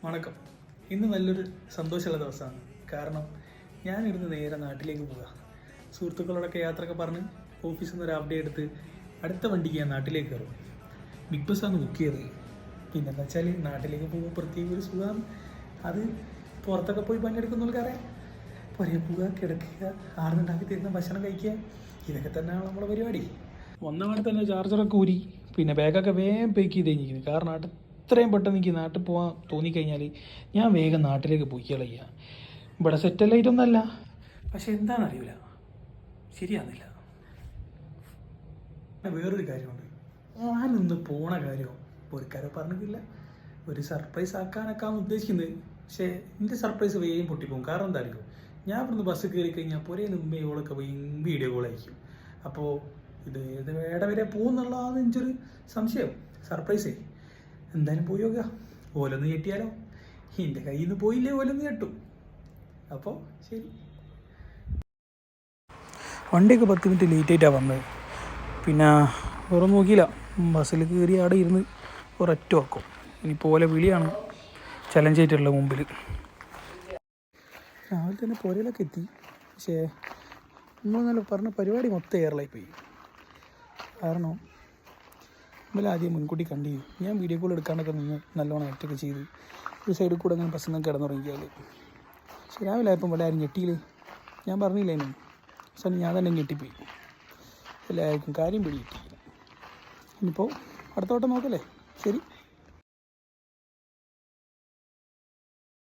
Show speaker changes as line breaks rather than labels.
വണക്കം. ഇന്ന് നല്ലൊരു സന്തോഷമുള്ള ദിവസമാണ്. കാരണം ഞാനിരുന്ന് നേരെ നാട്ടിലേക്ക് പോവുക. സുഹൃത്തുക്കളോടൊക്കെ യാത്രയൊക്കെ പറഞ്ഞ് ഓഫീസിൽ നിന്ന് ഒരു അപ്ഡേറ്റ് എടുത്ത് അടുത്ത വണ്ടിക്ക് ഞാൻ നാട്ടിലേക്ക് കയറും. ബിഗ് ബസ്സാണ് ബുക്ക് ചെയ്തത്. പിന്നെന്താ വെച്ചാൽ നാട്ടിലേക്ക് പോകുമ്പോൾ പ്രത്യേക ഒരു സുഖമാണ്. അത് പുറത്തൊക്കെ പോയി പണിയെടുക്കുന്നവർക്ക് അറിയാം. പുറകെ പോവുക, കിടക്കുക, ആടുന്നുണ്ടാക്കി തരുന്ന ഭക്ഷണം കഴിക്കുക, ഇതൊക്കെ തന്നെയാണ് നമ്മുടെ പരിപാടി. ഒന്നവിടെ തന്നെ ചാർജറൊക്കെ ഊരി പിന്നെ ബാഗൊക്കെ വേഗം പേക്ക് ചെയ്ത് കഴിഞ്ഞിരിക്കുന്നത്. കാരണം ഇത്രയും പെട്ടെന്ന് എനിക്ക് നാട്ടിൽ പോകാൻ തോന്നിക്കഴിഞ്ഞാൽ ഞാൻ വേഗം നാട്ടിലേക്ക് പോയി കളയുക. ഇവിടെ സെറ്റല്ലായിട്ടൊന്നല്ല, പക്ഷെ എന്താണെന്നറിയില്ല, ശരിയാകുന്നില്ല. വേറൊരു കാര്യമുണ്ട്. ഞാനിന്ന് പോണ കാര്യം ഒരുക്കാരെ പറഞ്ഞിട്ടില്ല. ഒരു സർപ്രൈസ് ആക്കാനൊക്കെയാണ് ഉദ്ദേശിക്കുന്നത്. പക്ഷേ എൻ്റെ സർപ്രൈസ് വേഗം പൊട്ടിപ്പോകും. കാരണം എന്തായിരിക്കും, ഞാൻ ഇവിടുന്ന് ബസ് കയറി കഴിഞ്ഞാൽ പുരേ ഉമ്മയോളൊക്കെ വീഡിയോ കോൾ അയക്കും. അപ്പോൾ ഇത് എവിടെ വരെ പോകുന്നുള്ളതാണ് എനിക്കൊരു സംശയം. സർപ്രൈസേ എന്തായാലും പോയി നോക്കുക. ഓലൊന്ന് ഞെട്ടിയാലോ? എൻ്റെ കയ്യിൽ നിന്ന് പോയില്ലേ ഓലൊന്ന് ഞെട്ടും. അപ്പോൾ ശരി. വണ്ടിയൊക്കെ 10 മിനിറ്റ് ലേറ്റായിട്ടാണ് വന്നത്. പിന്നെ വേറെ നോക്കിയില്ല, ബസ്സിൽ കയറി അവിടെ ഇരുന്ന് ഒരൊറ്റ വെക്കും. ഇനി പോലെ വിളിയാണ് ചലഞ്ച് ആയിട്ടുള്ള മുമ്പിൽ. രാവിലെ തന്നെ പുരയിലൊക്കെ എത്തി. പക്ഷേ നമ്മളെന്നല്ല പറഞ്ഞ പരിപാടി മൊത്തം എയർലൈൻ പോയി. കാരണം ഇന്നലെ ആദ്യം മുൻകൂട്ടി കണ്ടിരുന്നു. ഞാൻ വീഡിയോ കോൾ എടുക്കാണ്ടൊക്കെ നിന്ന് നല്ലോണം ആക്റ്റൊക്കെ ചെയ്ത് ഒരു സൈഡിൽ കൂടെ അങ്ങനെ ബസ്സിൽ നിന്ന് കിടന്നുറങ്ങിയാൽ. പക്ഷെ രാവിലെ ആയപ്പം ഇവിടെ ആരും ഞെട്ടിയില്ലേ? ഞാൻ പറഞ്ഞില്ലേ എന്നെ, പക്ഷെ ഞാൻ തന്നെ ഞെട്ടിപ്പോയി. എല്ലാവർക്കും കാര്യം പിടികിട്ടി. ഇനിയിപ്പോൾ അടുത്ത വട്ടം നോക്കല്ലേ. ശരി.